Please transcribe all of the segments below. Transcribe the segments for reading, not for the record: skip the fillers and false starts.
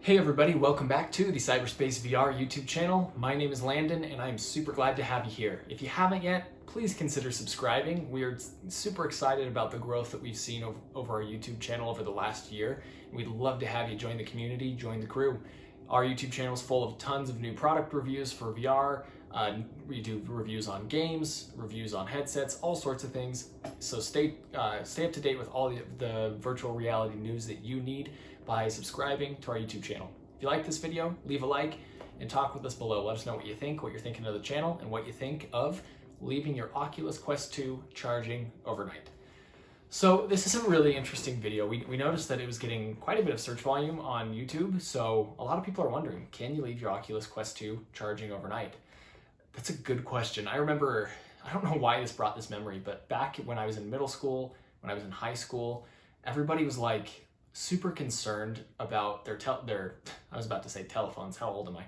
Hey everybody, welcome back to the Cyberspace VR YouTube channel. My name is Landon and I'm super glad to have you here. If you haven't yet, please consider subscribing. We are super excited about the growth that we've seen over our YouTube channel over the last year. We'd love to have you join the community, join the crew. Our YouTube channel is full of tons of new product reviews for VR. We do reviews on games, reviews on headsets, all sorts of things. So stay up to date with all the virtual reality news that you need by subscribing to our YouTube channel. If you like this video, leave a like and talk with us below. Let us know what you think, what you're thinking of the channel, and what you think of leaving your Oculus Quest 2 charging overnight. So this is a really interesting video. We noticed that it was getting quite a bit of search volume on YouTube, so a lot of people are wondering, can you leave your Oculus Quest 2 charging overnight? That's a good question. I remember, I don't know why this brought this memory, but back when I was in middle school, when I was in high school, everybody was like super concerned about their I was about to say telephones, how old am I?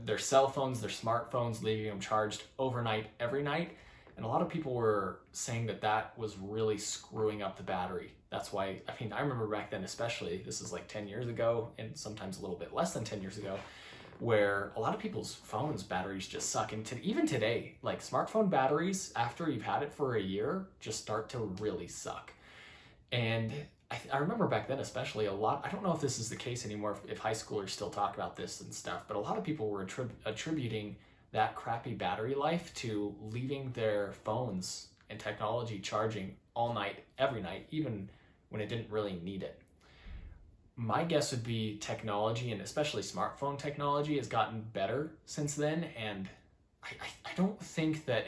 Their cell phones, their smartphones, leaving them charged overnight every night. And a lot of people were saying that that was really screwing up the battery. That's why, I remember back then especially, this is like 10 years ago and sometimes a little bit less than 10 years ago, where a lot of people's phones batteries just suck. And even today, like smartphone batteries, after you've had it for a year, just start to really suck. And I remember back then especially a lot, I don't know if this is the case anymore, if high schoolers still talk about this and stuff, but a lot of people were attributing that crappy battery life to leaving their phones and technology charging all night, every night, even when it didn't really need it. My guess would be technology, and especially smartphone technology, has gotten better since then, and I don't think that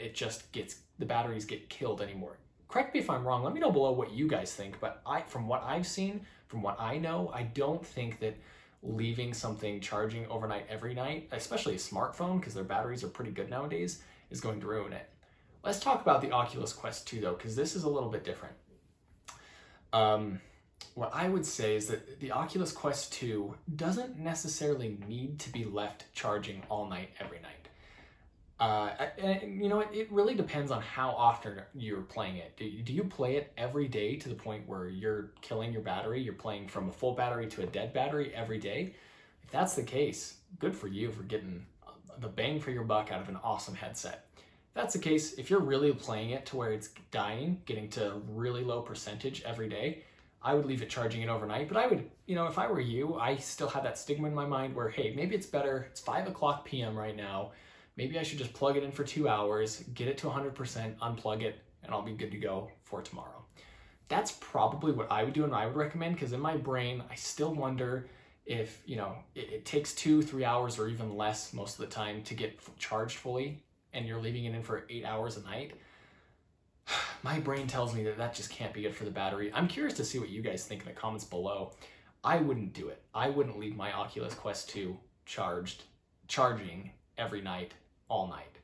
the batteries get killed anymore. Correct me if I'm wrong, let me know below what you guys think, but from what I've seen, from what I know, I don't think that leaving something charging overnight every night, especially a smartphone, because their batteries are pretty good nowadays, is going to ruin it. Let's talk about the Oculus Quest 2 though, because this is a little bit different. What I would say is that the Oculus Quest 2 doesn't necessarily need to be left charging all night, every night. And you know, it really depends on how often you're playing it. Do you play it every day to the point where you're killing your battery? You're playing from a full battery to a dead battery every day? If that's the case, good for you for getting the bang for your buck out of an awesome headset. If that's the case, if you're really playing it to where it's dying, getting to a really low percentage every day, I would leave it charging it overnight. But I would, if I were you, I still have that stigma in my mind where, hey, maybe it's better, it's 5:00 p.m. right now, maybe I should just plug it in for 2 hours, get it to 100%, unplug it, and I'll be good to go for tomorrow. That's probably what I would do and I would recommend, because in my brain, I still wonder if, it takes 2-3 hours or even less most of the time to get charged fully, and you're leaving it in for 8 hours a night. My brain tells me that that just can't be good for the battery. I'm curious to see what you guys think in the comments below. I wouldn't do it. I wouldn't leave my Oculus Quest 2 charging every night, all night.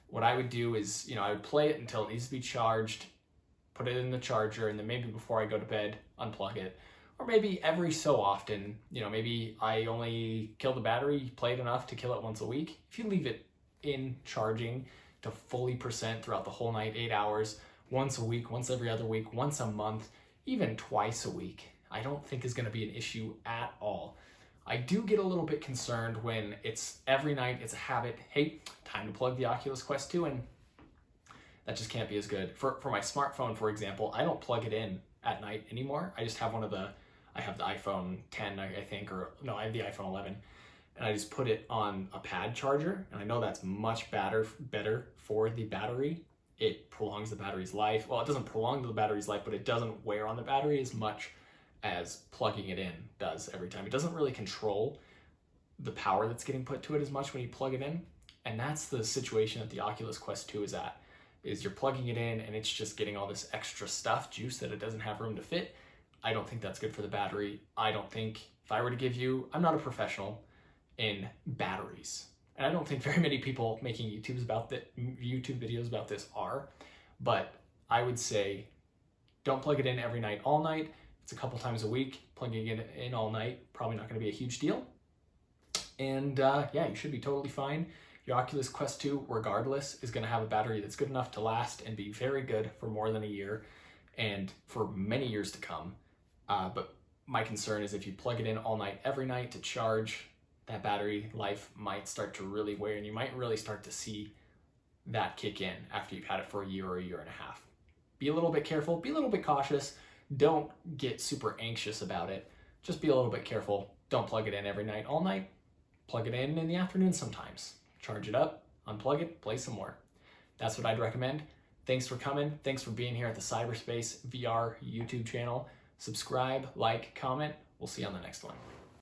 What I would do is, I would play it until it needs to be charged, put it in the charger, and then maybe before I go to bed, unplug it. Or maybe every so often, maybe I only kill the battery, play it enough to kill it once a week. If you leave it in charging to fully percent throughout the whole night, 8 hours, once a week, once every other week, once a month, even twice a week, I don't think is going to be an issue at all. I do get a little bit concerned when it's every night, it's a habit. Hey, time to plug the Oculus Quest 2 in. That just can't be as good. For my smartphone, for example, I don't plug it in at night anymore. I just have I have the iPhone 10, I think, or no, I have the iPhone 11. And I just put it on a pad charger. And I know that's much better for the battery. It prolongs the battery's life. Well, it doesn't prolong the battery's life, but it doesn't wear on the battery as much as plugging it in does every time. It doesn't really control the power that's getting put to it as much when you plug it in. And that's the situation that the Oculus Quest 2 is at, is you're plugging it in and it's just getting all this extra juice that it doesn't have room to fit. I don't think that's good for the battery. I don't think, if I were to give you, I'm not a professional in batteries. And I don't think very many people making YouTube videos about this are, but I would say don't plug it in every night, all night. It's a couple times a week. Plugging it in all night, probably not going to be a huge deal. And yeah, you should be totally fine. Your Oculus Quest 2, regardless, is going to have a battery that's good enough to last and be very good for more than a year and for many years to come. But my concern is if you plug it in all night, every night to charge, that battery life might start to really wear, and you might really start to see that kick in after you've had it for a year or a year and a half. Be a little bit careful, be a little bit cautious. Don't get super anxious about it. Just be a little bit careful. Don't plug it in every night, all night. Plug it in the afternoon sometimes. Charge it up, unplug it, play some more. That's what I'd recommend. Thanks for coming. Thanks for being here at the Cyberspace VR YouTube channel. Subscribe, like, comment. We'll see you on the next one.